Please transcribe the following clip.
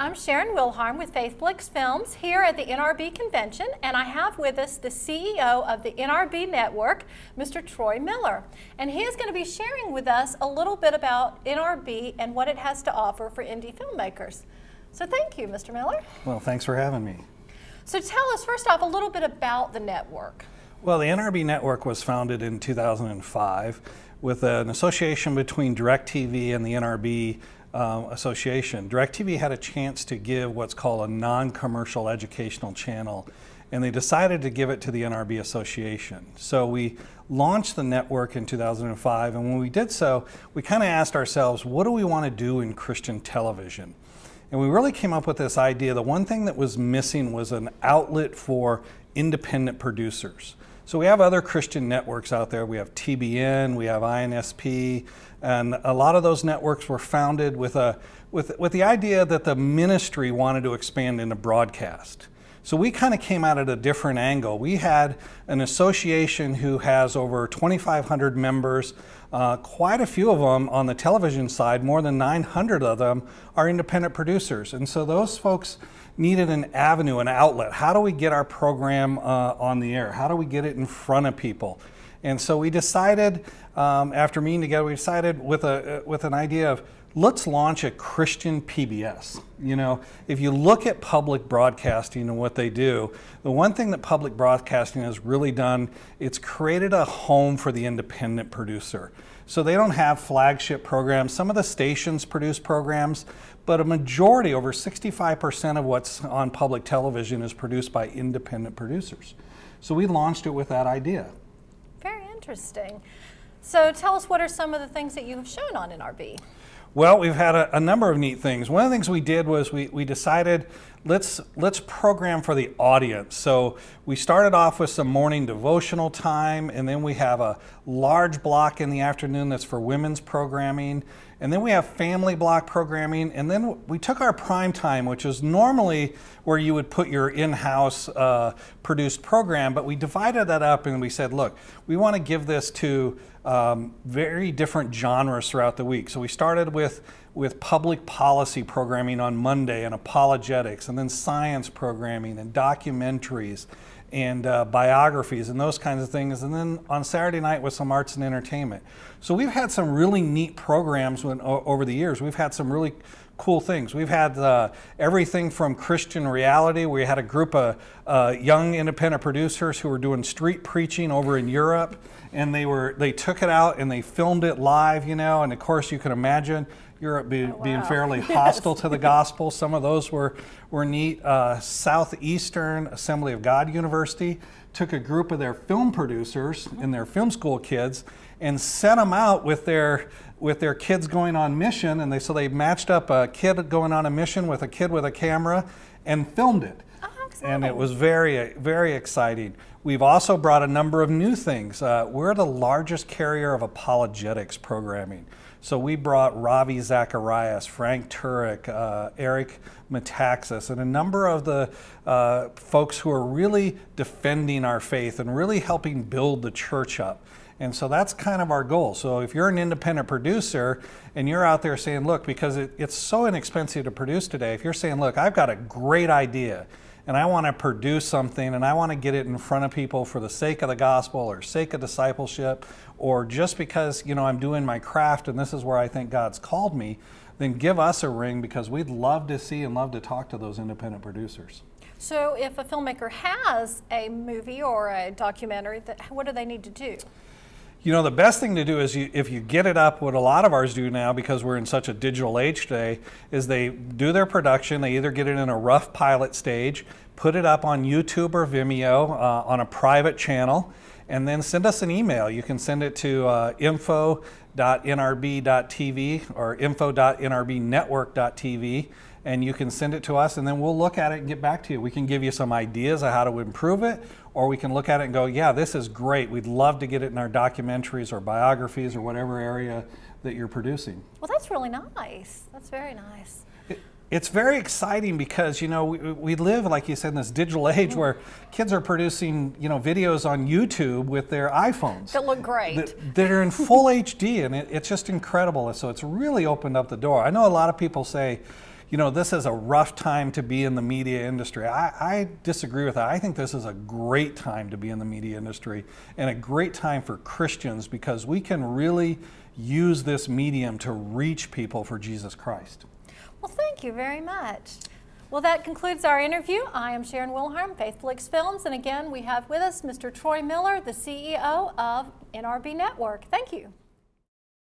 I'm Sharon Wilharm with Faithflix Films here at the NRB convention, and I have with us the CEO of the NRB Network, Mr. Troy Miller. And he is going to be sharing with us a little bit about NRB and what it has to offer for indie filmmakers. So thank you, Mr. Miller. Well, thanks for having me. So tell us, first off, a little bit about the network. Well, the NRB Network was founded in 2005 with an association between DirecTV and the NRB association. DirecTV had a chance to give what's called a non-commercial educational channel, and they decided to give it to the NRB association. So we launched the network in 2005, and when we did so, we kind of asked ourselves, what do we want to do in Christian television? And we really came up with this idea. The one thing that was missing was an outlet for independent producers. So we have other Christian networks out there. We have TBN, we have INSP, and a lot of those networks were founded with the idea that the ministry wanted to expand into broadcast. So we kind of came out at a different angle. We had an association who has over 2,500 members. Quite a few of them on the television side, more than 900 of them, are independent producers. And so those folks needed an avenue, an outlet. How do we get our program on the air? How do we get it in front of people? And so we decided, after meeting together, we decided with an idea of, let's launch a Christian PBS. You know, if you look at public broadcasting and what they do, the one thing that public broadcasting has really done, it's created a home for the independent producer. So they don't have flagship programs. Some of the stations produce programs, but a majority, over 65% of what's on public television is produced by independent producers. So we launched it with that idea. Very interesting. So tell us, what are some of the things that you have shown on NRB? Well, we've had a number of neat things. One of the things we did was we decided let's program for the audience. So we started off with some morning devotional time, and then we have a large block in the afternoon that's for women's programming, and then we have family block programming, and then we took our prime time, which is normally where you would put your in-house produced program, but we divided that up and we said, look, we want to give this to very different genres throughout the week. So we started with public policy programming on Monday, and apologetics, and then science programming and documentaries and biographies and those kinds of things, and then on Saturday night with some arts and entertainment. So we've had some really neat programs over the years. We've had some really cool things. We've had everything from Christian reality. We had a group of young independent producers who were doing street preaching over in Europe, and they took it out and they filmed it live, you know, and of course you can imagine Europe being fairly hostile to the gospel. Some of those were neat. Southeastern Assembly of God University took a group of their film producers and their film school kids and sent them out with their kids going on mission, and so they matched up a kid going on a mission with a kid with a camera and filmed it. And it was very, very exciting. We've also brought a number of new things. We're the largest carrier of apologetics programming. So we brought Ravi Zacharias, Frank Turek, Eric Metaxas, and a number of the folks who are really defending our faith and really helping build the church up. And so that's kind of our goal. So if you're an independent producer and you're out there saying, look, because it's so inexpensive to produce today, if you're saying, look, I've got a great idea and I want to produce something and I want to get it in front of people for the sake of the gospel or sake of discipleship, or just because, you know, I'm doing my craft and this is where I think God's called me, then give us a ring, because we'd love to see and love to talk to those independent producers. So if a filmmaker has a movie or a documentary, what do they need to do? You know, the best thing to do is if you get it up, what a lot of ours do now, because we're in such a digital age today, is they do their production. They either get it in a rough pilot stage, put it up on YouTube or Vimeo on a private channel, and then send us an email. You can send it to info.nrb.tv or info.nrbnetwork.tv, and you can send it to us, and then we'll look at it and get back to you. We can give you some ideas of how to improve it, or we can look at it and go, yeah, this is great. We'd love to get it in our documentaries or biographies or whatever area that you're producing. Well, that's really nice. That's very nice. It's very exciting because, you know, we live, like you said, in this digital age where kids are producing, you know, videos on YouTube with their iPhones. That look great. That are in full HD, and it's just incredible. So it's really opened up the door. I know a lot of people say, you know, this is a rough time to be in the media industry. I disagree with that. I think this is a great time to be in the media industry and a great time for Christians because we can really use this medium to reach people for Jesus Christ. Well, thank you very much. Well, that concludes our interview. I am Sharon Wilhelm, Faithflix Films, and again, we have with us Mr. Troy Miller, the CEO of NRB Network. Thank you.